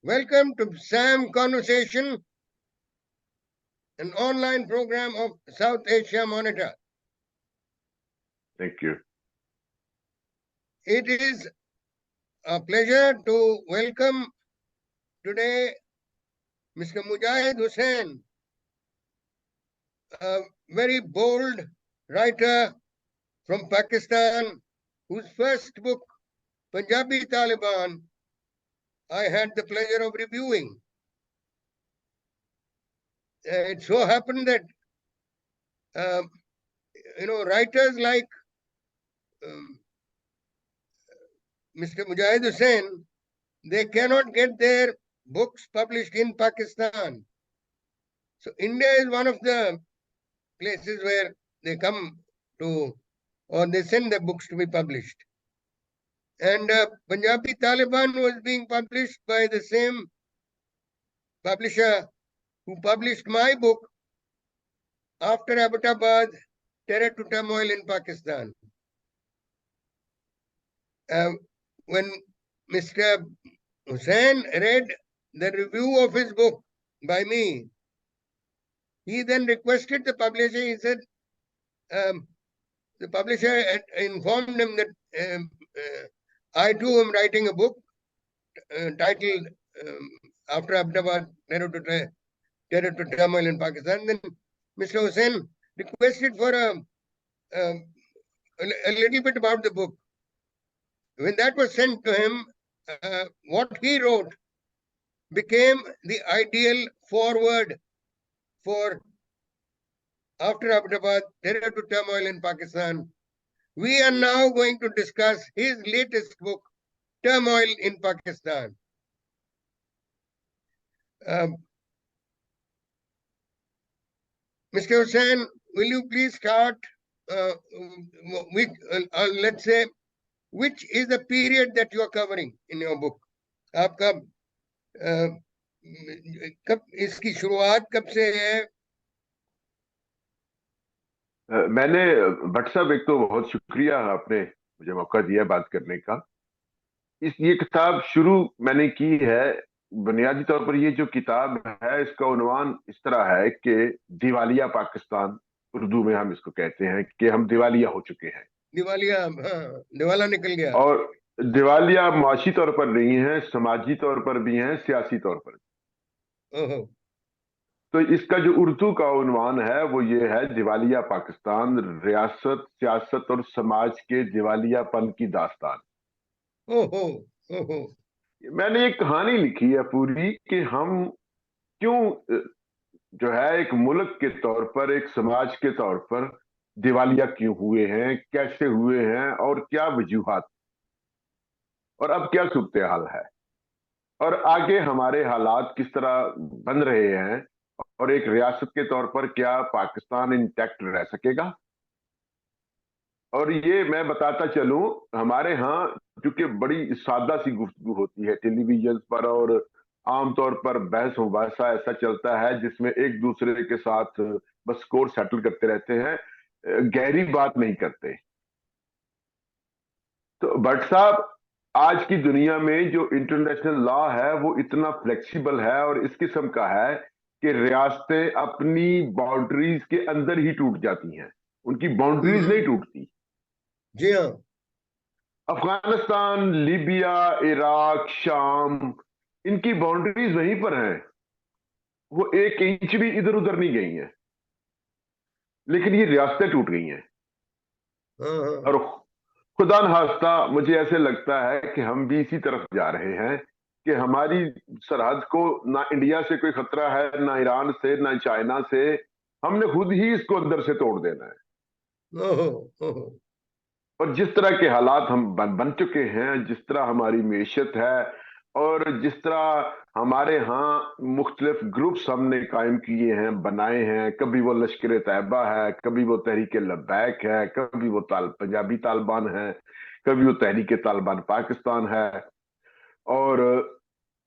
Welcome to SAM Conversation, an online program of South Asia Monitor. Thank you. It is a pleasure to welcome today Mr. Mujahid Hussain, a very bold writer from Pakistan, whose first book, Punjabi Taliban, I had the pleasure of reviewing. It so happened that, writers like Mr. Mujahid Hussain, they cannot get their books published in Pakistan. So India is one of the places where they come to, or they send their books to be published. And Punjabi Taliban was being published by the same publisher who published my book, After Abbottabad, Terror to Turmoil in Pakistan. When Mr. Hussain read the review of his book by me, he then requested the publisher, he said, the publisher informed him that I too am writing a book titled After Abbottabad, Terror to Turmoil in Pakistan. Then Mr. Hussain requested for a little bit about the book. When that was sent to him, what he wrote became the ideal foreword for After Abbottabad, Terror to Turmoil in Pakistan. We are now going to discuss his latest book, Turmoil in Pakistan. Mr. Hussain, will you please start with, let's say, which is the period that you are covering in your book? आपका कब इसकी शुरुआत कब से है? मैंने भट्ट साहब, एक तो बहुत शुक्रिया आपने मुझे मौका दिया बात करने का। ये किताब शुरू मैंने की है, बुनियादी तौर पर ये जो किताब है इसका उन्वान इस तरह है कि दिवालिया पाकिस्तान, उर्दू में हम इसको कहते हैं कि हम दिवालिया हो चुके हैं। दिवाला निकल गया। और दिवालिया माशी तौर पर नहीं है, समाजी तौर पर भी है, सियासी तौर पर। तो इसका जो उर्दू का उन्वान है वो ये है, दिवालिया पाकिस्तान, रियासत, सियासत और समाज के दिवालियापन की दास्तान। मैंने एक कहानी लिखी है पूरी कि हम क्यों जो है एक मुल्क के तौर पर, एक समाज के तौर पर दिवालिया क्यों हुए हैं, कैसे हुए हैं और क्या वजूहात, और अब क्या सूरत हाल है, और आगे हमारे हालात किस तरह बन रहे हैं, और एक रियासत के तौर पर क्या पाकिस्तान इंटैक्ट रह सकेगा। और ये मैं बताता चलूं, हमारे यहाँ क्योंकि बड़ी सादा सी गुफ्तगू होती है टेलीविजन पर, और आमतौर पर बहस मुबासा ऐसा चलता है जिसमें एक दूसरे के साथ बस स्कोर सेटल करते रहते हैं, गहरी बात नहीं करते। तो भट्ट साहब, आज की दुनिया में जो इंटरनेशनल लॉ है वो इतना फ्लेक्सिबल है और इस किस्म का है कि रियासतें अपनी बाउंड्रीज के अंदर ही टूट जाती हैं, उनकी बाउंड्रीज नहीं टूटती। जी हाँ। अफगानिस्तान, लीबिया, इराक, शाम, इनकी बाउंड्रीज वहीं पर हैं, वो एक इंच भी इधर उधर नहीं गई हैं, लेकिन ये रियासतें टूट गई हैं। और खुदा न खास्ता मुझे ऐसे लगता है कि हम भी इसी तरफ जा रहे हैं कि हमारी सरहद को ना इंडिया से कोई खतरा है, ना ईरान से, ना चाइना से, हमने खुद ही इसको अंदर से तोड़ देना है। और जिस तरह के हालात हम बन चुके हैं, जिस तरह हमारी मैशत है, और जिस तरह हमारे यहाँ मुख्तलिफ ग्रुप्स हमने कायम किए हैं, बनाए हैं, कभी वो लश्कर तैयबा है, कभी वो तहरीक लब्बैक है, कभी वो पंजाबी तालिबान है, कभी वो तहरीक तालिबान पाकिस्तान है, और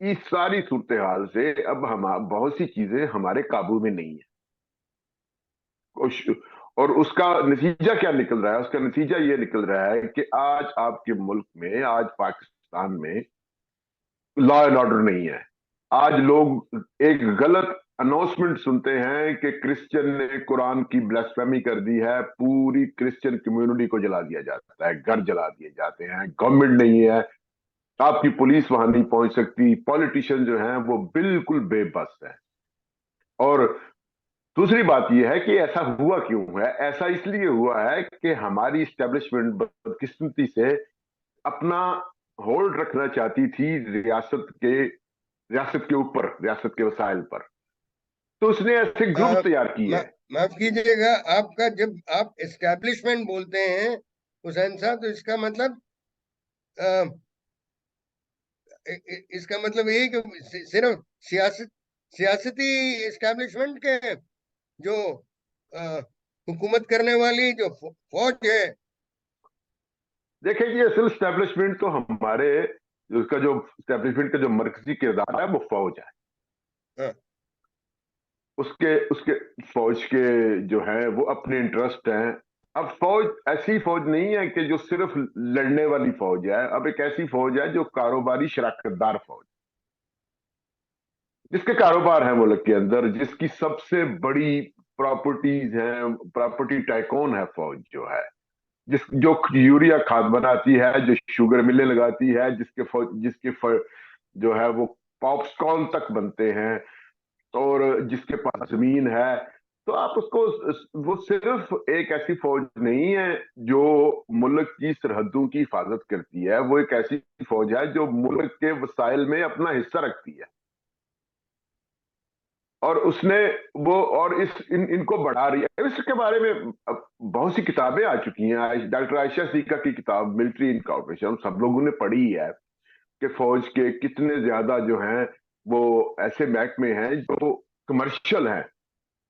इस सारी सूरत हाल से अब हम बहुत सी चीजें हमारे काबू में नहीं है। और उसका नतीजा क्या निकल रहा है? उसका नतीजा ये निकल रहा है कि आज आपके मुल्क में, आज पाकिस्तान में लॉ एंड ऑर्डर नहीं है। आज लोग एक गलत अनाउंसमेंट सुनते हैं कि क्रिश्चियन ने कुरान की ब्लास्फेमी कर दी है, पूरी क्रिश्चियन कम्युनिटी को जला दिया जाता है, घर जला दिए जाते हैं, गवर्नमेंट नहीं है, आपकी पुलिस वहां नहीं पहुंच सकती, पॉलिटिशियन जो हैं वो बिल्कुल बेबस है। और दूसरी बात यह है कि ऐसा हुआ क्यों है? ऐसा इसलिए हुआ है कि हमारी स्टैब्लिशमेंट बदकिस्मती से अपना होल्ड रखना चाहती थी रियासत के ऊपर, रियासत के वसाइल पर। तो उसने ऐसे ग्रुप तैयार किए हैं। माफ कीजिएगा, आपका जब आप एस्टैब्लिशमेंट बोलते हैं हुसैन साहब, तो इसका मतलब इसका मतलब ये कि सिर्फ सियासती एस्टैब्लिशमेंट के जो अ, हुकूमत करने वाली जो फौज है। देखिए, ये असल स्टैब्लिशमेंट तो हमारे, उसका जो स्टैब्लिशमेंट का जो मरकजी किरदार है वो फौज है। हाँ, उसके उसके फौज के जो है वो अपने इंटरेस्ट हैं। अब फौज ऐसी फौज नहीं है कि जो सिर्फ लड़ने वाली फौज है, अब एक ऐसी फौज है जो कारोबारी शराकतदार फौज, जिसके कारोबार है मुल्क के अंदर, जिसकी सबसे बड़ी प्रॉपर्टीज हैं, प्रॉपर्टी टाइकून है फौज जो है, जो यूरिया खाद बनाती है, जो शुगर मिलें लगाती है, जो है वो पॉप्सकॉर्न तक बनते हैं, और जिसके पास जमीन है। तो आप उसको, वो सिर्फ एक ऐसी फौज नहीं है जो मुल्क की सरहदों की हिफाजत करती है, वो एक ऐसी फौज है जो मुल्क के वसाइल में अपना हिस्सा रखती है। और उसने वो, और इनको बढ़ा रही है। इसके बारे में बहुत सी किताबें आ चुकी हैं। डॉक्टर आयशा सीका की किताब मिलिट्री इनकॉर्पोरेशन सब लोगों ने पढ़ी है कि फौज के कितने ज्यादा जो हैं वो ऐसे महकमे हैं जो कमर्शियल हैं,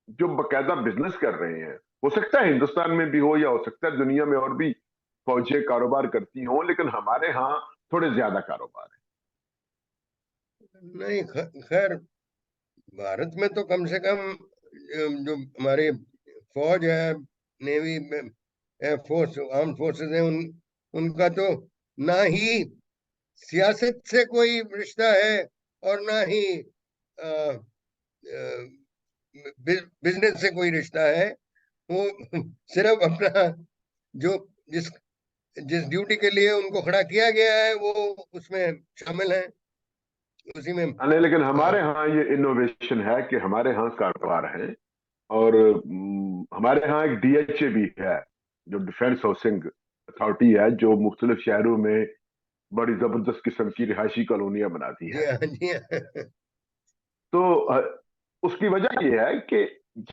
जो बकायदा बिजनेस कर रहे हैं। हो सकता है हिंदुस्तान में भी हो, या हो सकता है दुनिया में और भी फौजें कारोबार करती हों, लेकिन हमारे यहाँ थोड़े ज्यादा कारोबार है। नहीं, खैर भारत में तो कम से कम जो हमारे फौज है, नेवी में, एयरफोर्स, आर्म फोर्सेस है, उनका तो ना ही सियासत से कोई रिश्ता है और ना ही बिजनेस से कोई रिश्ता है। वो सिर्फ अपना जो जिस जिस ड्यूटी के लिए उनको खड़ा किया गया है वो उसमें शामिल है, उसी में। नहीं, लेकिन हमारे यहाँ ये इनोवेशन है कि हमारे यहाँ कारोबार है। और हमारे यहाँ एक डीएचए भी है, जो डिफेंस हाउसिंग अथॉरिटी है, जो मुख्तलिफ शहरों में बड़ी जबरदस्त किस्म की रिहायशी कॉलोनियां बनाती जी है। हाँ, जी हाँ। तो उसकी वजह यह है कि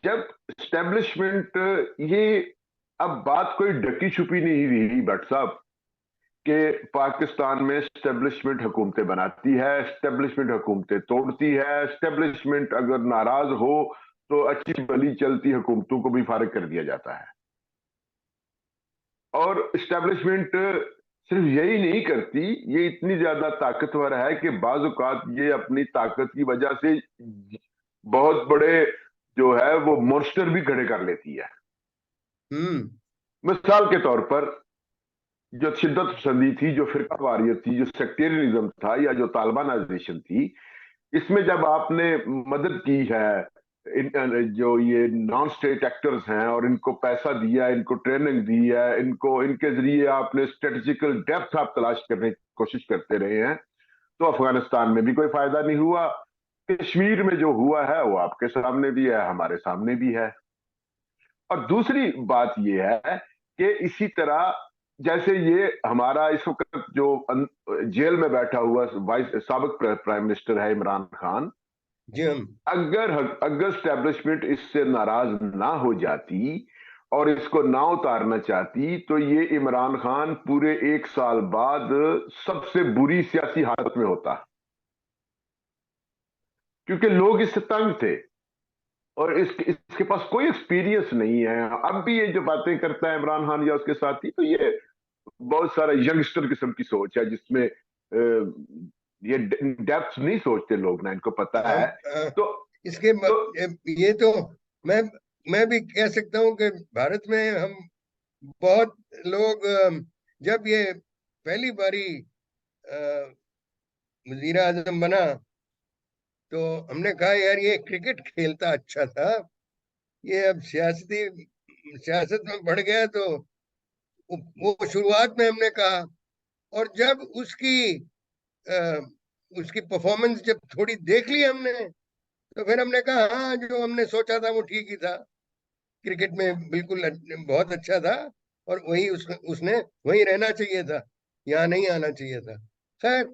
जब स्टैब्लिशमेंट, ये, अब बात कोई ढकी छुपी नहीं रही भट्ट साहब, कि पाकिस्तान में स्टैब्लिशमेंट हुकूमतें बनाती है, स्टैब्लिशमेंट हुकूमतें तोड़ती है, स्टैब्लिशमेंट अगर नाराज हो तो अच्छी भली चलती हुकूमतों को भी फारिग कर दिया जाता है। और स्टैब्लिशमेंट सिर्फ यही नहीं करती, ये इतनी ज्यादा ताकतवर है कि बाज औकात ये अपनी ताकत की वजह से बहुत बड़े जो है वो मॉन्स्टर भी खड़े कर लेती है। हम्म। मिसाल के तौर पर, जो शिद्दत पसंदी थी, जो फिरका वारियत थी, जो सेक्टेरियनिज्म था, या जो तालिबानाइजेशन थी, इसमें जब आपने मदद की है जो ये नॉन स्टेट एक्टर्स हैं, और इनको पैसा दिया, इनको ट्रेनिंग दी है, इनको, इनके जरिए आपने स्ट्रेटेजिकल डेप्थ आप तलाश करने की कोशिश करते रहे हैं, तो अफगानिस्तान में भी कोई फायदा नहीं हुआ। कश्मीर में जो हुआ है वो आपके सामने भी है, हमारे सामने भी है। और दूसरी बात यह है कि इसी तरह, जैसे ये हमारा इस वक्त जो जेल में बैठा हुआ वाइस साबिक प्राइम मिनिस्टर है इमरान खान, जी हम। अगर अगर स्टैब्लिशमेंट इससे नाराज ना हो जाती और इसको ना उतारना चाहती, तो ये इमरान खान पूरे 1 साल बाद सबसे बुरी सियासी हालत में होता, क्योंकि लोग इससे तंग थे, और इसके पास कोई एक्सपीरियंस नहीं है। अब भी ये जो बातें करता है इमरान खान या उसके साथी, तो ये बहुत सारा यंगस्टर किस्म की सोच है, जिसमें ये डेप्थ नहीं सोचते लोग ना, इनको पता हम है। तो इसके तो ये तो मैं मैं भी कह सकता हूँ कि भारत में हम बहुत लोग, जब ये पहली बारी वजीर आजम बना, तो हमने कहा यार ये क्रिकेट खेलता अच्छा था, ये अब सियासत में बढ़ गया। तो वो शुरुआत में हमने कहा, और जब अ, उसकी परफॉर्मेंस जब थोड़ी देख ली हमने, तो फिर हमने कहा हाँ, जो हमने सोचा था वो ठीक ही था। क्रिकेट में बिल्कुल बहुत अच्छा था, और उसने वहीं रहना चाहिए था, यहाँ नहीं आना चाहिए था। खैर।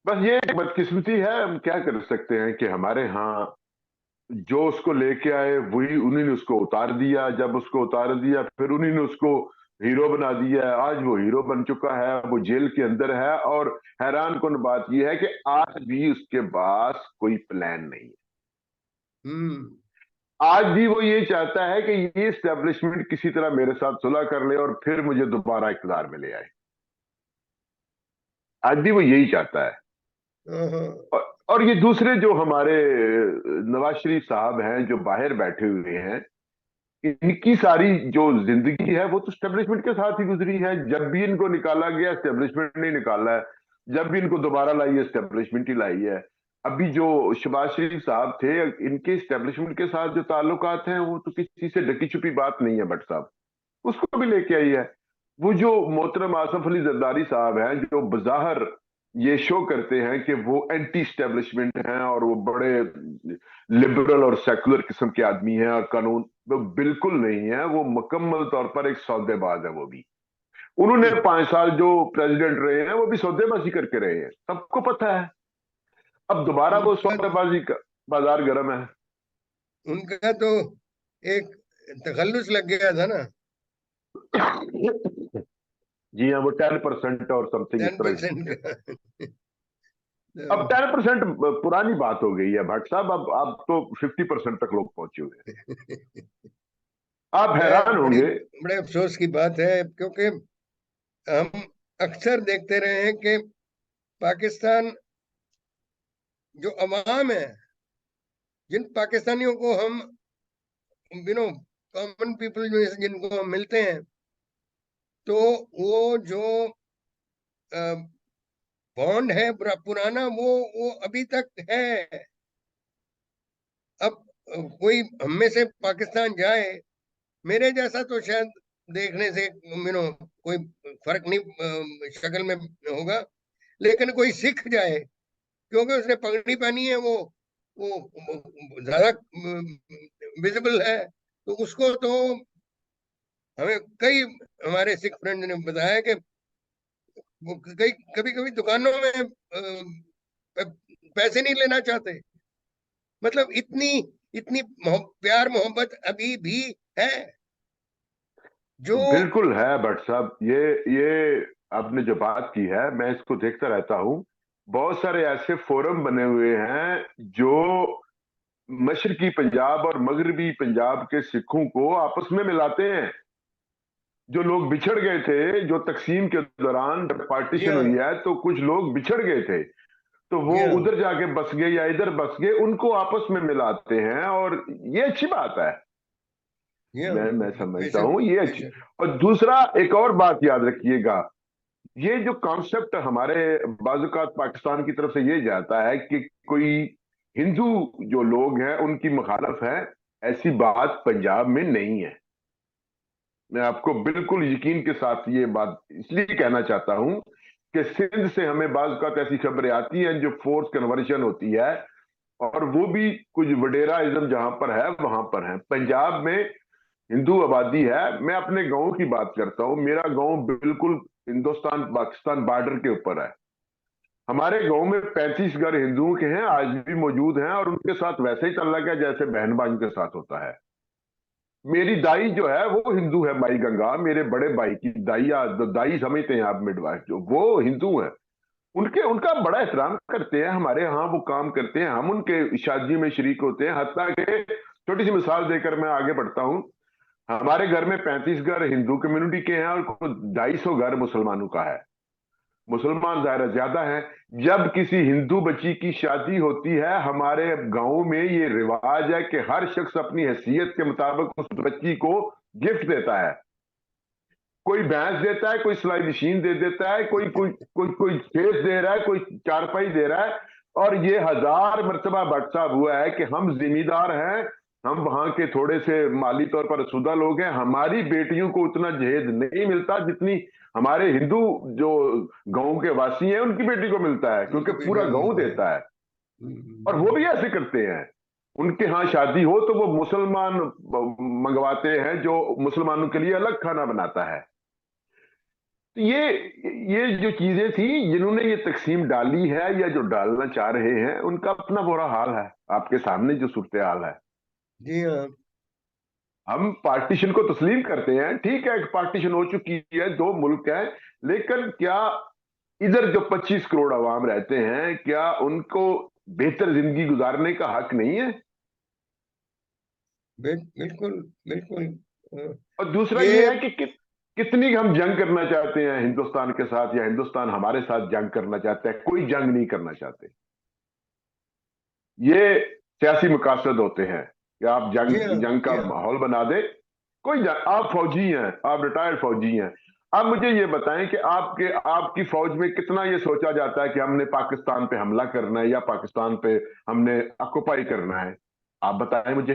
बस ये एक बदकिस्मती है, हम क्या कर सकते हैं कि हमारे यहाँ जो उसको लेके आए वही उन्हीं ने उसको उतार दिया, जब उसको उतार दिया फिर उन्हीं ने उसको हीरो बना दिया है। आज वो हीरो बन चुका है, वो जेल के अंदर है, और हैरान कुन बात यह है कि आज भी उसके पास कोई प्लान नहीं है। हम्म। आज भी वो ये चाहता है कि ये स्टैब्लिशमेंट किसी तरह मेरे साथ सुलह कर ले और फिर मुझे दोबारा इक़्तिदार में ले आए। आज भी वो यही चाहता है। हाँ। और ये दूसरे जो हमारे नवाज शरीफ साहब हैं जो बाहर बैठे हुए हैं, इनकी सारी जो जिंदगी है वो तो स्टेब्लिशमेंट के साथ ही गुजरी है। जब भी इनको निकाला गया स्टेब्लिशमेंट ने निकाला है, जब भी इनको दोबारा लाई है स्टेब्लिशमेंट ही लाई है। अभी जो शहबाज शरीफ साहब थे, इनके स्टेब्लिशमेंट के साथ जो ताल्लुकात हैं वो तो किसी से ढकी छुपी बात नहीं है। भट्ट साहब उसको भी लेके आई है। वो जो मोहतरम आसफ अली जरदारी साहब हैं जो बज़ाहिर ये शो करते हैं कि वो एंटी स्टैब्लिशमेंट हैं और वो बड़े लिबरल और सेकुलर किस्म के आदमी हैं और कानून, वो बिल्कुल नहीं है। वो मुकम्मल तौर पर एक सौदेबाज है। वो भी उन्होंने 5 साल जो प्रेसिडेंट रहे हैं वो भी सौदेबाजी करके रहे हैं, सबको पता है। अब दोबारा वो उनका सौदेबाजी का बाजार गर्म है। उनका तो एक तखल्लुस लग गया था ना। जी हाँ, वो 10% और समथिंग इस टेन तरह परसेंट से। का। अब 10% पुरानी बात हो गई है भट्ट साहब, अब तो 50% तक लोग पहुंचे हुए हैं। आप खैर, हैरान होंगे। बड़े अफसोस की बात है, क्योंकि हम अक्सर देखते रहे हैं कि पाकिस्तान, जो अवाम है, जिन पाकिस्तानियों को हम कॉमन पीपल जो जिनको हम मिलते हैं, तो वो जो बॉन्ड है पुराना, वो अभी तक है। अब कोई हम में से पाकिस्तान जाए, मेरे जैसा तो शायद देखने से कोई फर्क नहीं शक्ल में होगा, लेकिन कोई सिख जाए, क्योंकि उसने पगड़ी पहनी है, वो ज्यादा विजिबल है, तो उसको तो हमें कई हमारे सिख फ्रेंड ने बताया कि वो कई कभी कभी दुकानों में पैसे नहीं लेना चाहते। मतलब इतनी इतनी प्यार मोहब्बत अभी भी है, जो बिल्कुल है भट्ट साहब, ये आपने जो बात की है मैं इसको देखता रहता हूं। बहुत सारे ऐसे फोरम बने हुए हैं जो मशरकी पंजाब और मगरबी पंजाब के सिखों को आपस में मिलाते हैं। जो लोग बिछड़ गए थे, जो तकसीम के दौरान जी पार्टीशन हाँ। हुई है तो कुछ लोग बिछड़ गए थे, तो वो जी हाँ। उधर जाके बस गए या इधर बस गए, उनको आपस में मिलाते हैं और ये अच्छी बात है। जी हाँ। मैं समझता बेशक। हूँ ये अच्छी। बेशक। और दूसरा एक और बात याद रखिएगा, ये जो कॉन्सेप्ट हमारे बाजुकात पाकिस्तान की तरफ से ये जाता है कि कोई हिंदू जो लोग हैं उनकी मुखालफ है, ऐसी बात पंजाब में नहीं है। मैं आपको बिल्कुल यकीन के साथ ये बात इसलिए कहना चाहता हूं कि सिंध से हमें बाजुकात ऐसी खबरें आती हैं जो फोर्स कन्वर्शन होती है, और वो भी कुछ वडेराइज्म जहां पर है वहां पर है। पंजाब में हिंदू आबादी है। मैं अपने गांव की बात करता हूं, मेरा गांव बिल्कुल हिंदुस्तान पाकिस्तान बॉर्डर के ऊपर है। हमारे गांव में 35 घर हिंदुओं के हैं, आज भी मौजूद हैं, और उनके साथ वैसे ही ताल्लुक है जैसे बहन भाइयों के साथ होता है। मेरी दाई जो है वो हिंदू है, माई गंगा, मेरे बड़े भाई की दाई, दाई समझते हैं आप, मिडवाइफ जो, वो हिंदू है। उनके उनका बड़ा एहतराम करते हैं, हमारे यहाँ वो काम करते हैं, हम उनके शादी में शरीक होते हैं। हत्ता के छोटी सी मिसाल देकर मैं आगे बढ़ता हूं, हमारे घर में 35 घर हिंदू कम्युनिटी के हैं और 250 घर मुसलमानों का है। मुसलमान दायरा ज्यादा है। जब किसी हिंदू बच्ची की शादी होती है, हमारे गांव में ये रिवाज है कि हर शख्स अपनी हैसियत के मुताबिक उस बच्ची को गिफ्ट देता है। कोई भैंस देता है, कोई सिलाई मशीन दे देता है, कोई कोई कोई कोई खेत दे रहा है, कोई चारपाई दे रहा है। और ये 1000 मर्तबा भट्ट साहब हुआ है कि हम जिम्मेदार हैं, हम वहां के थोड़े से माली तौर पर असुदा लोग हैं, हमारी बेटियों को उतना जहेज नहीं मिलता जितनी हमारे हिंदू जो गांव के वासी हैं उनकी बेटी को मिलता है, क्योंकि उनकी पूरा बेटियों को गांव मिलता है। देता है। और वो भी ऐसे करते हैं, उनके यहाँ शादी हो तो वो मुसलमान मंगवाते हैं जो मुसलमानों के लिए अलग खाना बनाता है। तो ये जो चीजें थी जिन्होंने ये तकसीम डाली है या जो डालना चाह रहे हैं, उनका अपना बुरा हाल है, आपके सामने जो सूरत हाल है। जी हाँ। हम पार्टीशन को तस्लीम करते हैं, ठीक है, एक पार्टीशन हो चुकी है, 2 मुल्क है, लेकिन क्या इधर जो 25 करोड़ अवाम रहते हैं, क्या उनको बेहतर जिंदगी गुजारने का हक नहीं है? बिल्कुल बिल्कुल। अ, और दूसरा ये ये है कि कितनी हम जंग करना चाहते हैं हिंदुस्तान के साथ, या हिंदुस्तान हमारे साथ जंग करना चाहता है? कोई जंग नहीं करना चाहते। ये सियासी मकासद होते हैं कि आप जी हाँ। जंग का जी हाँ। माहौल बना दे। आप फौजी हैं, आप रिटायर्ड फौजी हैं, आप मुझे ये बताएं कि आपकी फौज में कितना ये सोचा जाता है कि हमने पाकिस्तान पे हमला करना है या पाकिस्तान पे हमने ऑक्युपाई करना है? आप बताएं मुझे।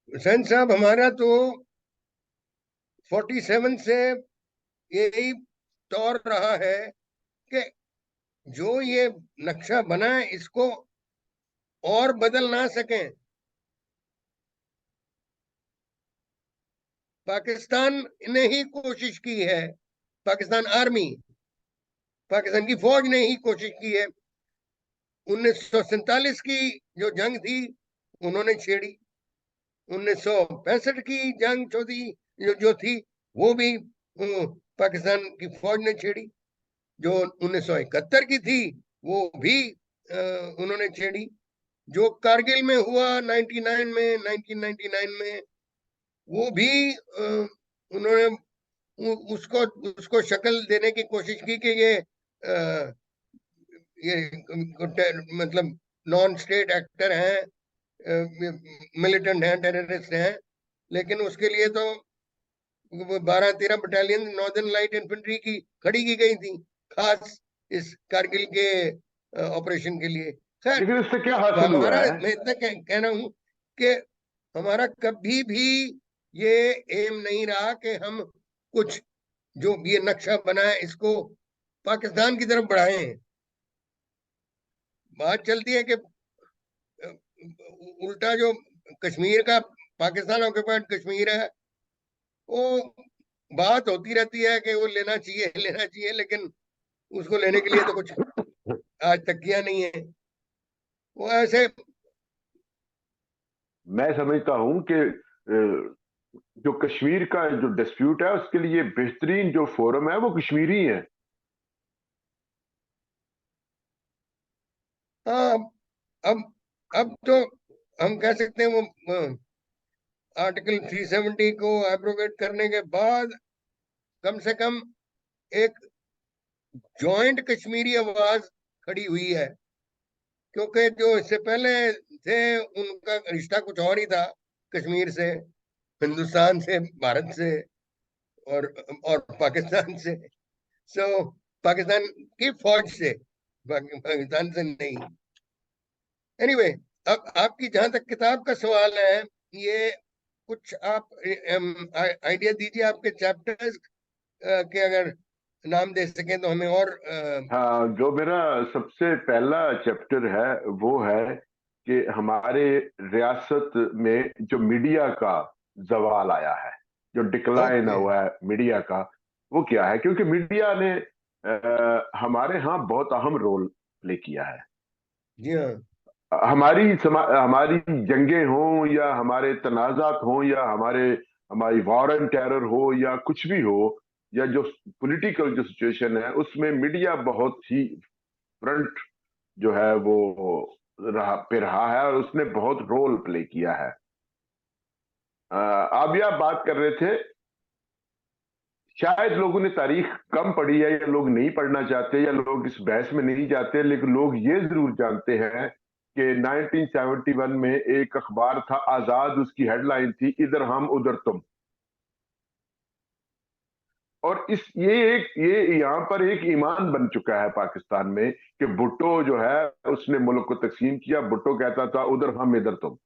हुसैन साहब, हमारा तो 47 से यही तौर रहा है कि जो ये नक्शा बना है इसको और बदल ना सकें। पाकिस्तान ने ही कोशिश की है, पाकिस्तान आर्मी, पाकिस्तान की फौज ने ही कोशिश की है। 1947 की जो जंग थी उन्होंने छेड़ी, 1965 की जंग चौथी जो थी वो भी पाकिस्तान की फौज ने छेड़ी। जो 1971 की थी वो भी उन्होंने छेड़ी। जो कारगिल में हुआ 99 में, 1999 में, वो भी उन्होंने उसको उसको शक्ल देने की कोशिश की कि ये मतलब नॉन स्टेट एक्टर हैं, मिलिटेंट हैं, टेररिस्ट हैं। लेकिन उसके लिए तो 12-13 बटालियन नॉर्दर्न लाइट इन्फेंट्री की खड़ी की गई थी, खास इस कारगिल के ऑपरेशन के लिए। खैर, लेकिन इससे क्या अब हासिल हुआ हमारा, है? मैं इतना कहना हूं कि हमारा कभी भी ये एम नहीं रहा कि हम कुछ जो ये नक्शा बना है इसको पाकिस्तान की तरफ बढ़ाएं। बात चलती है कि उल्टा जो कश्मीर का, पाकिस्तान ऑक्युपाइड कश्मीर है, वो बात होती रहती है कि वो लेना चाहिए लेना चाहिए, लेकिन उसको लेने के लिए तो कुछ आज तक किया नहीं है। वो ऐसे। मैं समझता हूं कि जो कश्मीर का जो डिस्प्यूट है उसके लिए बेहतरीन जो फोरम है वो कश्मीरी है। हाँ। अब अब तो हम कह सकते हैं वो आर्टिकल 370 को एब्रोगेट करने के बाद कम से कम एक जॉइंट कश्मीरी आवाज खड़ी हुई है। क्योंकि जो इससे पहले थे उनका रिश्ता कुछ और ही था, कश्मीर से, हिंदुस्तान से, भारत से, और पाकिस्तान से। सो पाकिस्तान की फौज से, पाकिस्तान से नहीं। एनीवे, अब आपकी जहां तक किताब का सवाल है, ये कुछ आप आइडिया दीजिए आपके चैप्टर्स के, अगर नाम दे सकें तो हमें और हाँ, जो मेरा सबसे पहला चैप्टर है वो है कि हमारे रियासत में जो मीडिया का जवाल आया है, जो डिक्लाइन ओके। हुआ है मीडिया का, वो क्या है? क्योंकि मीडिया ने हमारे यहाँ बहुत अहम रोल प्ले किया है। जी हाँ। हमारी जंगें हों या हमारे तनाजात हों या हमारी वॉर एंड टेरर हो या कुछ भी हो, या जो पॉलिटिकल जो सिचुएशन है उसमें मीडिया बहुत ही फ्रंट जो है वो रहा है, और उसने बहुत रोल प्ले किया है। आप यह बात कर रहे थे, शायद लोगों ने तारीख कम पढ़ी है या लोग नहीं पढ़ना चाहते या लोग इस बहस में नहीं जाते, लेकिन लोग ये जरूर जानते हैं कि 1971 में एक अखबार था आजाद, उसकी हेडलाइन थी इधर हम उधर तुम। और ये यहाँ पर एक ईमान बन चुका है पाकिस्तान में कि भुट्टो जो है उसने मुल्क को तकसीम किया। भुट्टो कहता था उधर हम इधर तुम,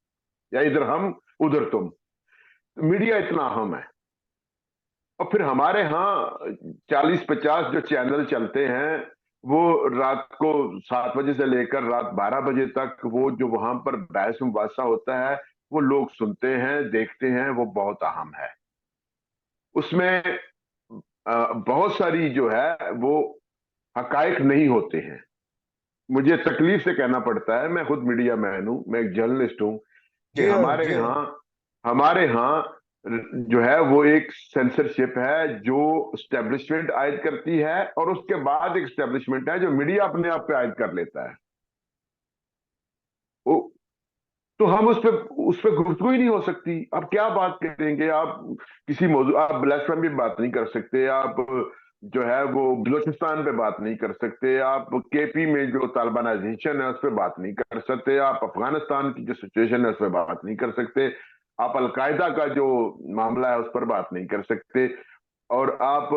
या इधर हम उधर तुम। मीडिया इतना अहम है। और फिर हमारे यहाँ 40-50 जो चैनल चलते हैं, वो रात को 7 बजे से लेकर रात 12 बजे तक वो जो वहां पर बहस मुबासा होता है वो लोग सुनते हैं, देखते हैं। वो बहुत अहम है। उसमें बहुत सारी जो है वो हकायक नहीं होते हैं। मुझे तकलीफ से कहना पड़ता है, मैं खुद मीडिया मैन हूं, मैं एक जर्नलिस्ट हूं, कि जी हाँ, हमारे जी हाँ। यहाँ हमारे यहाँ जो है वो एक सेंसरशिप है जो स्टैब्लिशमेंट आयद करती है, और उसके बाद एक स्टैब्लिशमेंट है जो मीडिया अपने आप पे आयद कर लेता है। वो तो हम उस पे गुफ्तगू ही नहीं हो सकती। आप क्या बात करेंगे? आप किसी मौजू, आप ब्लास्फेमी पे बात नहीं कर सकते, आप जो है वो बलूचिस्तान पे बात नहीं कर सकते, आप केपी में जो तालिबानाइजेशन है उस पर बात नहीं कर सकते, आप अफगानिस्तान की जो सिचुएशन है उस पर बात नहीं कर सकते, आप अलकायदा का जो मामला है उस पर बात नहीं कर सकते, और आप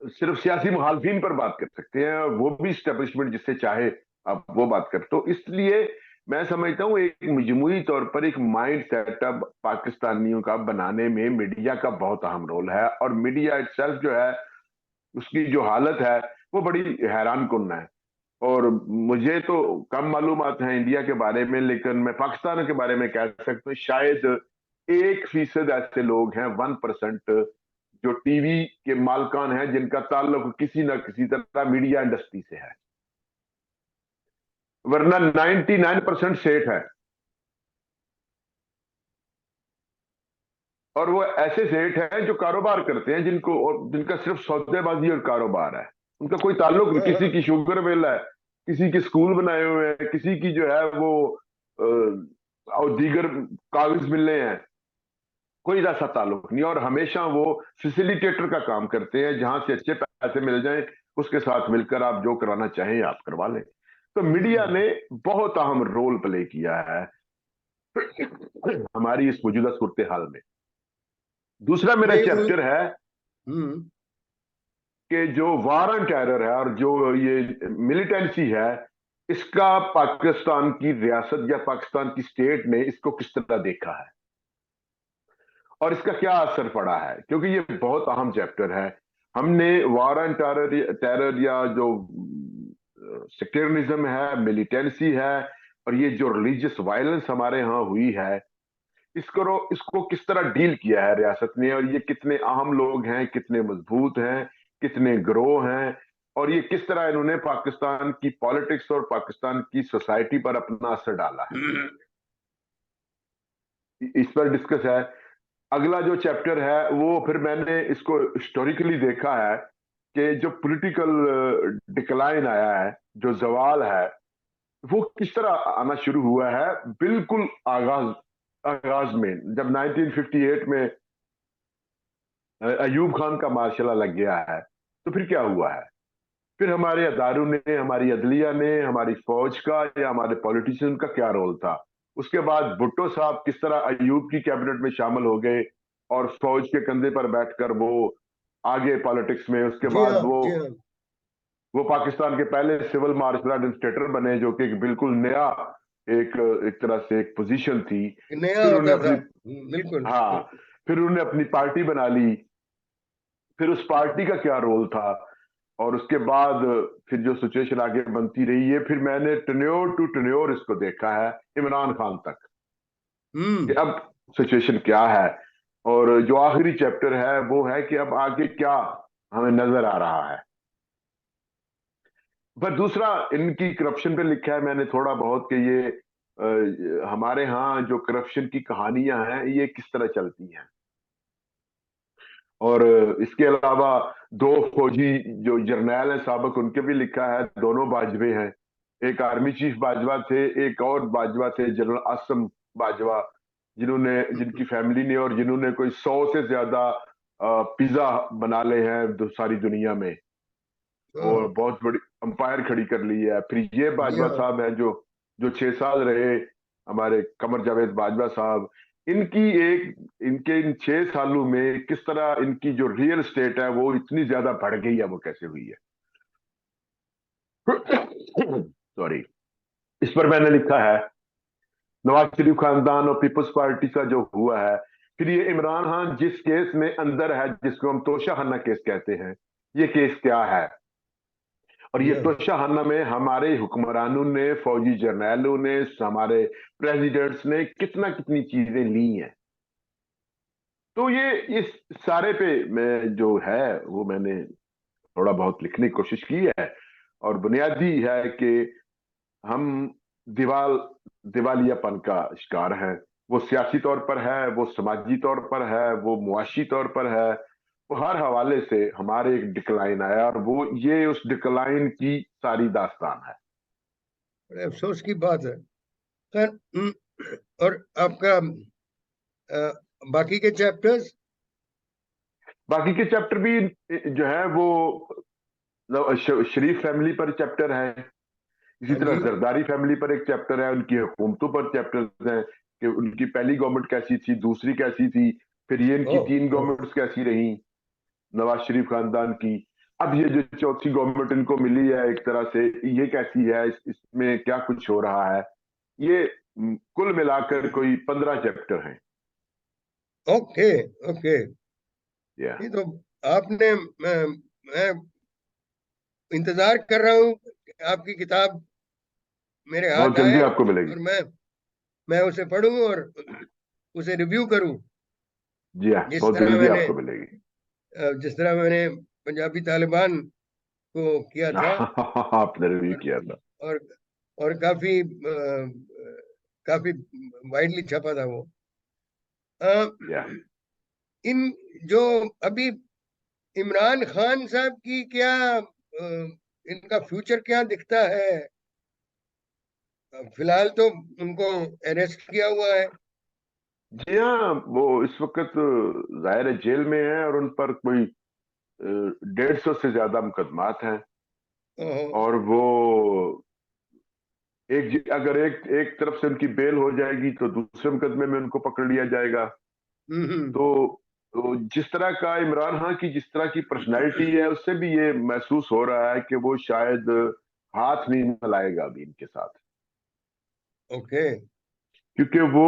सिर्फ सियासी मुखालफिन पर बात कर सकते हैं, और वो भी स्टैब्लिशमेंट जिससे चाहे आप वो बात कर। तो इसलिए मैं समझता हूं एक मजमूई तौर पर एक माइंड सेटअप पाकिस्तानियों का बनाने में मीडिया का बहुत अहम रोल है। और मीडिया इटसेल्फ जो है उसकी जो हालत है वो बड़ी हैरान कुन है। और मुझे तो कम मालूमात है इंडिया के बारे में, लेकिन मैं पाकिस्तान के बारे में कह सकता हूँ शायद 1% ऐसे लोग हैं, 1%, जो टीवी के मालकान हैं जिनका ताल्लुक किसी न किसी तरह मीडिया इंडस्ट्री से है, वरना 99% सेठ है। और वो ऐसे सेठ हैं जो कारोबार करते हैं, जिनको और जिनका सिर्फ सौदेबाजी और कारोबार है, उनका कोई ताल्लुक नहीं। हाँ, किसी हाँ। की शुगर मिल है, किसी के स्कूल बनाए हुए हैं, किसी की जो है वो और दीगर कागज मिलने हैं, कोई ऐसा ताल्लुक नहीं। और हमेशा वो फैसिलिटेटर का काम करते हैं, जहां से अच्छे पैसे मिल जाएं उसके साथ मिलकर आप जो कराना चाहें आप करवा लें। तो मीडिया हम्म। ने बहुत अहम रोल प्ले किया है हमारी इस मौजूदा सूरत हाल में। दूसरा मेरा नहीं वो। चैप्टर है हम्म। कि जो वार ऑन टेरर है और जो ये मिलिटेंसी है, इसका पाकिस्तान की रियासत या पाकिस्तान की स्टेट ने इसको किस तरह देखा है और इसका क्या असर पड़ा है, क्योंकि ये बहुत अहम चैप्टर है। हमने वार एंड टेरर या जो सेक्टेरियनिज्म है, मिलिटेंसी है, और ये जो रिलीजियस वायलेंस हमारे यहाँ हुई है, इसको किस तरह डील किया है रियासत ने, और ये कितने अहम लोग हैं, कितने मजबूत हैं, कितने ग्रोह हैं, और ये किस तरह इन्होंने पाकिस्तान की पॉलिटिक्स और पाकिस्तान की सोसाइटी पर अपना असर डाला है, इस पर डिस्कस है। अगला जो चैप्टर है वो फिर मैंने इसको हिस्टोरिकली देखा है कि जो पॉलिटिकल डिक्लाइन आया है, जो जवाल है, वो किस तरह आना शुरू हुआ है। बिल्कुल आगाज आगाज में जब 1958 में अयूब खान का मार्शल लग गया है, तो फिर क्या हुआ है? फिर हमारे अदारों ने, हमारी अदलिया ने, हमारी फौज का या हमारे पॉलिटिशियन का क्या रोल था? उसके बाद भुट्टो साहब किस तरह अयूब की कैबिनेट में शामिल हो गए और फौज के कंधे पर बैठकर वो आगे पॉलिटिक्स में। उसके जी हाँ, बाद जी हाँ। वो पाकिस्तान के पहले सिविल मार्शल एडमिनिस्ट्रेटर बने, जो कि एक बिल्कुल नया एक एक तरह से एक पोजीशन थी। नया फिर होता उन्हें था। अपनी, बिल्कुल, हाँ, बिल्कुल। फिर उन्हें अपनी पार्टी बना ली। फिर उस पार्टी का क्या रोल था, और उसके बाद फिर जो सिचुएशन आगे बनती रही है, फिर मैंने टन्योर टू टन्योर इसको देखा है इमरान खान तक, कि हम्म। अब सिचुएशन क्या है। और जो आखिरी चैप्टर है वो है कि अब आगे क्या हमें नजर आ रहा है। पर दूसरा इनकी करप्शन पे लिखा है मैंने थोड़ा बहुत, कि ये हमारे यहाँ जो करप्शन की कहानियां हैं ये किस तरह चलती हैं। और इसके अलावा दो फौजी जो जर्नैल हैं साबक, उनके भी लिखा है। दोनों बाजवे हैं, एक आर्मी चीफ बाजवा थे, एक और बाजवा थे जनरल आसम बाजवा, जिनकी फैमिली ने और जिन्होंने कोई 100 से ज्यादा पिज्जा बना ले हैं सारी दुनिया में, और हाँ। बहुत बड़ी अंपायर खड़ी कर ली है। फिर ये जी बाजवा हाँ। साहब हैं जो जो 6 साल रहे, हमारे कमर जावेद बाजवा साहब। इनके इन 6 सालों में किस तरह इनकी जो रियल स्टेट है वो इतनी ज्यादा बढ़ गई है, वो कैसे हुई है। सॉरी। इस पर मैंने लिखा है, नवाज शरीफ खानदान और पीपल्स पार्टी का जो हुआ है, फिर ये इमरान खान जिस केस में अंदर है, जिसको हम तोशाखाना केस कहते हैं, ये केस क्या है। और ये या तोशाखाना में हमारे हुक्मरानों ने, फौजी जर्नैलों ने, हमारे प्रेसिडेंट्स ने कितनी चीजें ली हैं। तो ये इस सारे पे मैं जो है वो मैंने थोड़ा बहुत लिखने की कोशिश की है। और बुनियादी है कि हम दीवाल दिवालियापन का शिकार है। वो सियासी तौर पर है, वो समाजी तौर पर है, वो मुआशी तौर पर है। वो हर हवाले से हमारे एक डिक्लाइन आया, और वो ये उस डिक्लाइन की सारी दास्तान है। बड़े अफसोस की बात है। खैर, और आपका बाकी के चैप्टर्स? बाकी के चैप्टर भी जो है वो शरीफ फैमिली पर चैप्टर है। इसी हाँ तरह जी। जरदारी फैमिली पर एक चैप्टर है, उनकी हुकूमतों पर चैप्टर्स हैं कि उनकी पहली गवर्नमेंट कैसी थी, दूसरी कैसी थी, फिर ये इनकी ओह, 3 गवर्नमेंट्स कैसी रही नवाज शरीफ खानदान की। अब ये जो चौथी गवर्नमेंट इनको मिली है एक तरह से, ये कैसी है, इसमें क्या कुछ हो रहा है। ये कुल मिलाकर कोई 15 चैप्टर हैं। Okay, okay. या ये तो आपने, मैं इंतजार कर रहा हूँ कि आपकी किताब मेरे बहुत हाथ जल्दी आए आपको मिलेगी। और मैं उसे पढूं और उसे रिव्यू करूं। जी हाँ, जिस बहुत तरह जल्दी मैंने आपको मिलेगी। जिस तरह मैंने पंजाबी तालिबान को किया था, आपने रिव्यू और किया था। और, और काफी वाइडली छपा था वो। अ, या इन जो अभी इमरान खान साहब की क्या, इनका फ्यूचर क्या दिखता है? फिलहाल तो उनको अरेस्ट किया हुआ है। जी हाँ, वो इस वक्त जाहिर है जेल में है, और उन पर कोई 150 से ज्यादा मुकदमात हैं। ओहो। और वो अगर एक तरफ से उनकी बेल हो जाएगी तो दूसरे मुकदमे में उनको पकड़ लिया जाएगा। हम्म। तो, जिस तरह का इमरान खान की जिस तरह की पर्सनैलिटी है, उससे भी ये महसूस हो रहा है कि वो शायद हाथ नहीं मिलाएगा अभी इनके साथ। ओके। क्योंकि वो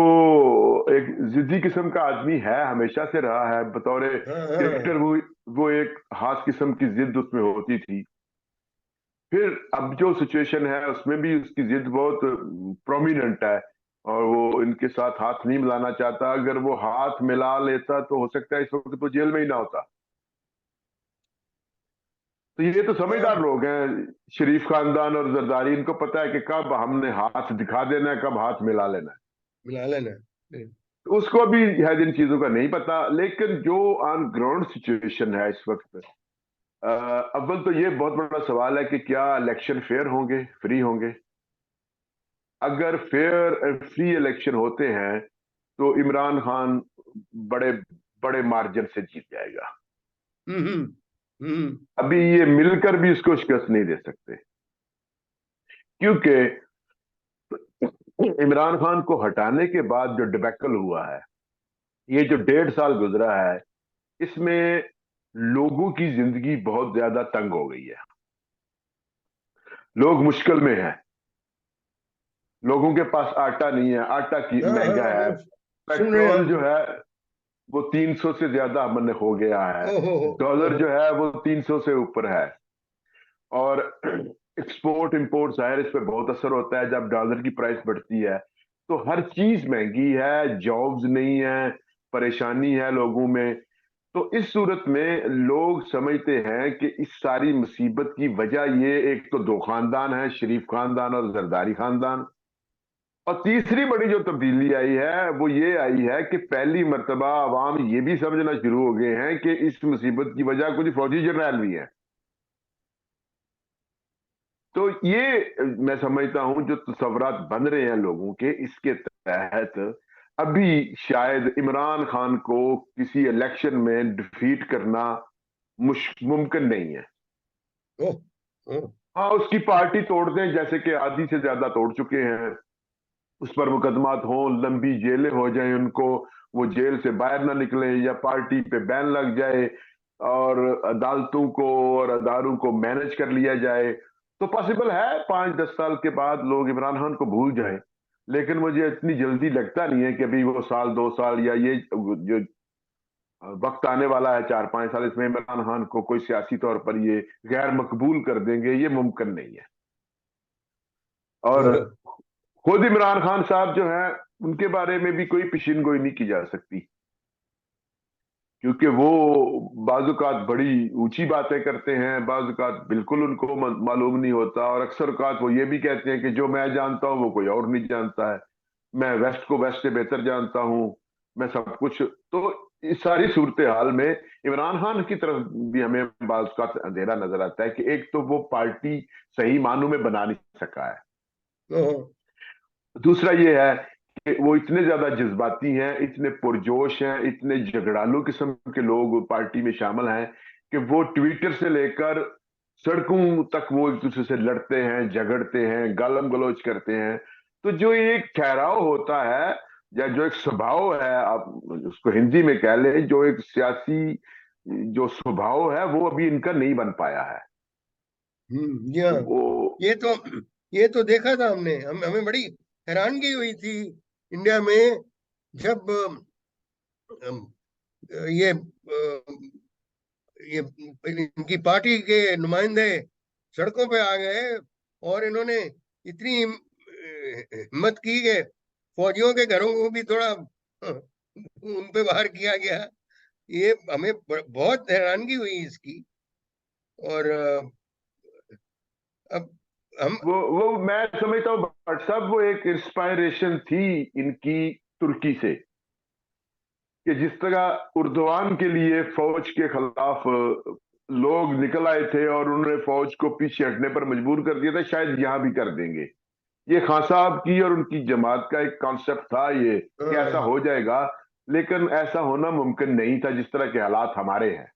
एक जिद्दी किस्म का आदमी है, हमेशा से रहा है बतौर हाँ, क्रिकेटर। हाँ। वो एक खास किस्म की जिद उसमें होती थी। फिर अब जो सिचुएशन है उसमें भी उसकी जिद बहुत प्रोमिनेंट है, और वो इनके साथ हाथ नहीं मिलाना चाहता। अगर वो हाथ मिला लेता तो हो सकता है इस वक्त वो जेल में ही ना होता। तो ये तो समझदार हाँ, लोग हैं, शरीफ खानदान और जरदारी। इनको पता है कि कब हमने हाथ दिखा देना है, कब हाथ मिला लेना है। मिला लेना। तो उसको भी शायद इन चीजों का नहीं पता। लेकिन जो ऑन ग्राउंड सिचुएशन है इस वक्त, अव्वल तो ये बहुत बड़ा सवाल है कि क्या इलेक्शन फेयर होंगे, फ्री होंगे। अगर फेयर एंड फ्री इलेक्शन होते हैं तो इमरान खान बड़े बड़े मार्जिन से जीत जाएगा। हम्म, हम्म। अभी ये मिलकर भी उसको शिकस्त नहीं दे सकते, क्योंकि इमरान खान को हटाने के बाद जो डिबैकल हुआ है, ये जो 1.5 साल गुजरा है, इसमें लोगों की जिंदगी बहुत ज्यादा तंग हो गई है। लोग मुश्किल में हैं। लोगों के पास आटा नहीं है, आटा की हाँ, महंगा हाँ, है। वो सुन रहे हैं पेट्रोल हम। जो है वो 300 से ज्यादा हमने हो गया है। ओहो, डॉलर ओहो। जो है वो 300 से ऊपर है। और एक्सपोर्ट इंपोर्ट जाहिर इस पे बहुत असर होता है जब डॉलर की प्राइस बढ़ती है। तो हर चीज महंगी है, जॉब्स नहीं है, परेशानी है लोगों में। तो इस सूरत में लोग समझते हैं कि इस सारी मुसीबत की वजह ये एक तो दो खानदान है, शरीफ खानदान और जरदारी खानदान। और तीसरी बड़ी जो तब्दीली आई है वो ये आई है कि पहली मर्तबा अवाम ये भी समझना शुरू हो गए हैं कि इस मुसीबत की वजह कुछ फौजी जर्नैल भी है। तो ये मैं समझता हूं जो तस्वुरात बन रहे हैं लोगों के, इसके तहत अभी शायद इमरान खान को किसी इलेक्शन में डिफीट करना मुमकिन नहीं है। ओह, ओह। हाँ, उसकी पार्टी तोड़ दें, जैसे कि आधी से ज्यादा तोड़ चुके हैं। उस पर मुकदमात हो, लंबी जेलें हो जाएं उनको, वो जेल से बाहर ना निकले, या पार्टी पे बैन लग जाए और अदालतों को और अदारों को मैनेज कर लिया जाए, तो पॉसिबल है 5-10 साल के बाद लोग इमरान खान को भूल जाए। लेकिन मुझे इतनी जल्दी लगता नहीं है कि अभी वो साल 2 साल या ये जो वक्त आने वाला है 4-5 साल, इसमें इमरान खान को कोई सियासी तौर पर ये गैर मकबूल कर देंगे, ये मुमकिन नहीं है। और हाँ, खुद इमरान खान साहब जो है, उनके बारे में भी कोई पेशीनगोई नहीं की जा सकती, क्योंकि वो बाजुकात बड़ी ऊंची बातें करते हैं, बाजुकात बिल्कुल उनको मालूम नहीं होता, और अक्सर औकात वो ये भी कहते हैं कि जो मैं जानता हूं वो कोई और नहीं जानता है, मैं वेस्ट को वेस्ट से बेहतर जानता हूं, मैं सब कुछ। तो इस सारी सूरत हाल में इमरान खान की तरफ भी हमें बाजुकात अंधेरा नजर आता है कि एक तो वो पार्टी सही मानों में बना नहीं सका है, हाँ, दूसरा ये है कि वो इतने ज्यादा जज्बाती हैं, इतने पुरजोश हैं, इतने झगड़ालू किस्म के लोग पार्टी में शामिल हैं कि वो ट्विटर से लेकर सड़कों तक वो एक दूसरे से लड़ते हैं, झगड़ते हैं, गालम गलौज करते हैं। तो जो ये एक ठहराव होता है, या जो एक स्वभाव है, आप उसको हिंदी में कह लें, जो एक सियासी जो स्वभाव है, वो अभी इनका नहीं बन पाया है। जी हाँ। तो वो ये तो ये तो देखा था हमने, हमें बड़ी हैरानगी हुई थी इंडिया में जब अम, ये ये इनकी पार्टी के नुमाइंदे सड़कों पे आ गए और इन्होंने इतनी हिम्मत की कि फौजियों के घरों को भी थोड़ा उन पे वार किया गया। ये हमें बहुत हैरानगी हुई इसकी। और अब हम वो मैं समझता हूँ भट्ट साहब, वो एक इंस्पायरेशन थी इनकी तुर्की से, कि जिस तरह उर्दवान के लिए फौज के खिलाफ लोग निकल आए थे और उन्होंने फौज को पीछे हटने पर मजबूर कर दिया था, शायद यहां भी कर देंगे। ये खान साहब की और उनकी जमात का एक कॉन्सेप्ट था ये, कि ऐसा हाँ, हो जाएगा। लेकिन ऐसा होना मुमकिन नहीं था जिस तरह के हालात हमारे हैं,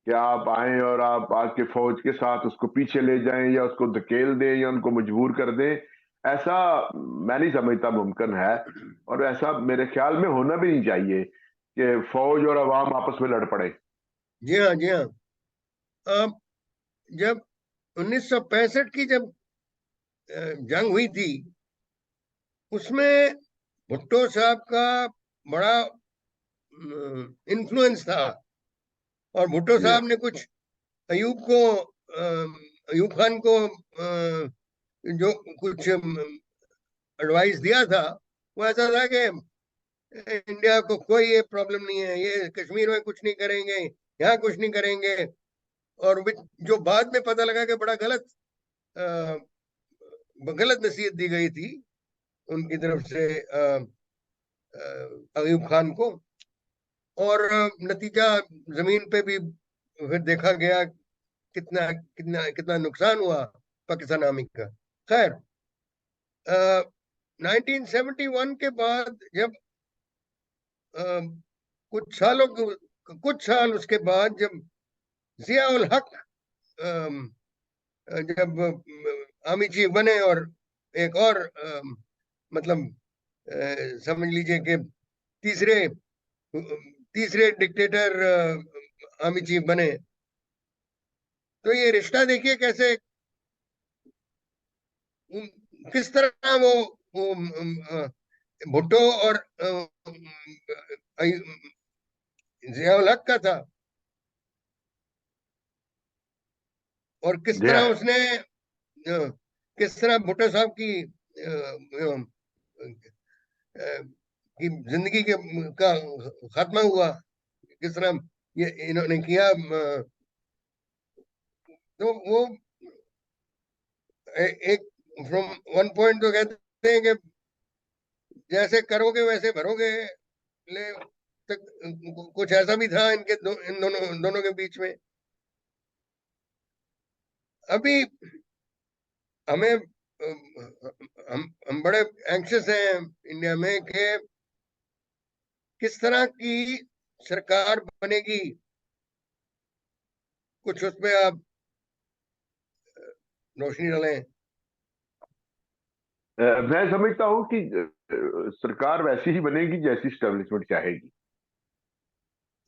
कि आप आए और आप आके फौज के साथ उसको पीछे ले जाएं, या उसको धकेल दें, या उनको मजबूर कर दें। ऐसा मैं नहीं समझता मुमकिन है, और ऐसा मेरे ख्याल में होना भी नहीं चाहिए कि फौज और अवाम आपस में लड़ पड़े। जी हाँ, जी हाँ। अब जब 1965 की जब जंग हुई थी, उसमें भुट्टो साहब का बड़ा इन्फ्लुएंस था। और भुट्टो जी हाँ। साहब ने कुछ अयूब को अयूब खान को जो कुछ एडवाइस दिया था, वो ऐसा था कि इंडिया को कोई ये प्रॉब्लम नहीं है, ये कश्मीर में कुछ नहीं करेंगे, यहाँ कुछ नहीं करेंगे। और जो बाद में पता लगा कि बड़ा अ, गलत नसीहत दी गई थी उनकी तरफ से अयूब खान को। और नतीजा जमीन पे भी फिर देखा गया कितना कितना कितना नुकसान हुआ पाकिस्तान आर्मी का। खैर, 1971 के बाद जब अ, कुछ साल उसके बाद जब जिया उल हक जब आर्मी चीफ बने, और एक और मतलब समझ लीजिए कि तीसरे तीसरे डिक्टेटर आर्मी चीफ बने, तो ये रिश्ता देखिए कैसे किस तरह वो भुट्टो और जियाउल हक का था। और किस जी तरह हाँ। उसने किस तरह भुट्टो साहब की जिंदगी का खात्मा हुआ, किस तरह ये इन्होंने किया। तो वो एक फ्रॉम वन पॉइंट तो कहते हैं कि जैसे करोगे वैसे भरोगे, ले तक कुछ ऐसा भी था इन दोनों के बीच में। अभी हमें हम बड़े एंक्शस हैं इंडिया में कि किस तरह की सरकार बनेगी। कुछ उसमें आप रोशनी डालें। मैं समझता हूं कि सरकार वैसी ही बनेगी जैसी स्टैब्लिशमेंट चाहेगी।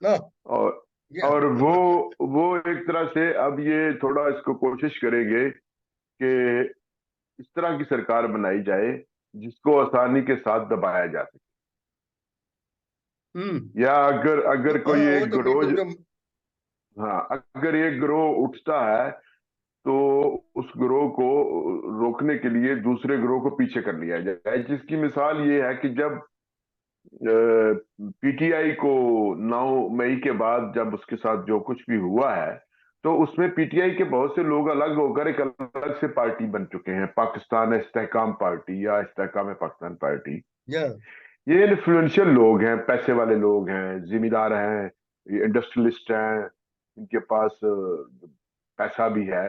हाँ, और या और वो एक तरह से अब ये थोड़ा इसको कोशिश करेंगे कि इस तरह की सरकार बनाई जाए जिसको आसानी के साथ दबाया जा सके। या अगर अगर कोई हाँ, वो एक तो गिरोह, बिल्कुल जो हाँ, अगर एक गिरोह उठता है तो उस गिरोह को रोकने के लिए दूसरे गिरोह को पीछे कर लिया जाए। जिसकी मिसाल ये है कि जब पीटीआई को 9 मई के बाद जब उसके साथ जो कुछ भी हुआ है, तो उसमें पीटीआई के बहुत से लोग अलग होकर एक अलग से पार्टी बन चुके हैं, पाकिस्तान इस्तेहकाम पार्टी या इस्तेहकाम पाकिस्तान पार्टी। या ये इन्फ्लुएंशियल लोग हैं, पैसे वाले लोग हैं, जिम्मेदार हैं, इंडस्ट्रियलिस्ट हैं, इनके पास पैसा भी है।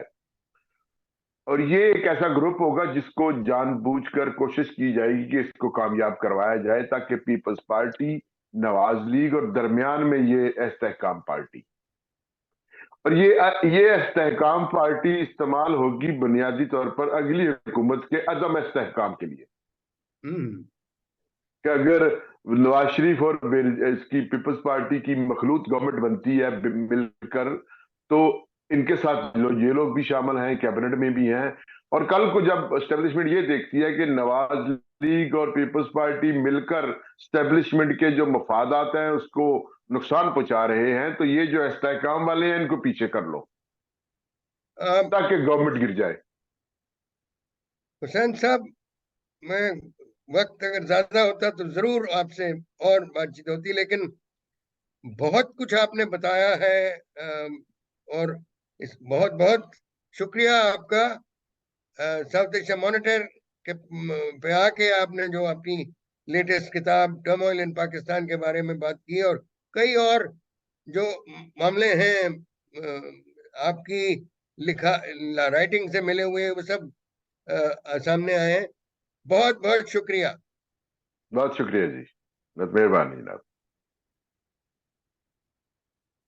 और ये एक ऐसा ग्रुप होगा जिसको जानबूझकर कोशिश की जाएगी कि इसको कामयाब करवाया जाए, ताकि पीपल्स पार्टी, नवाज लीग और दरमियान में ये इस्तेहकाम पार्टी, और ये इस्तेहकाम पार्टी इस्तेमाल होगी बुनियादी तौर पर अगली हुकूमत के अदम इस्तेहकाम के लिए। कि अगर नवाज शरीफ और इसकी पीपल्स पार्टी की मखलूत गवर्नमेंट बनती है मिलकर, तो इनके साथ ये लोग भी शामिल हैं, कैबिनेट में भी हैं। और कल को जब एस्टेब्लिशमेंट ये देखती है कि नवाज लीग और पीपल्स पार्टी मिलकर एस्टेब्लिशमेंट के जो मफादात हैं उसको नुकसान पहुंचा रहे हैं, तो ये जो इस्तेहकाम वाले हैं इनको पीछे कर लो ताकि गवर्नमेंट गिर जाए। हुसैन साहब, मैं वक्त अगर ज्यादा होता तो जरूर आपसे और बातचीत होती, लेकिन बहुत कुछ आपने बताया है। और इस बहुत बहुत शुक्रिया आपका। साउथ एशिया मॉनिटर के पे आके आपने जो अपनी लेटेस्ट किताब टर्मोइल इन पाकिस्तान के बारे में बात की, और कई और जो मामले हैं आपकी लिखा राइटिंग से मिले हुए, वो सब सामने आए हैं। बहुत बहुत शुक्रिया। बहुत शुक्रिया जी, बहुत मेहरबानी जनाब।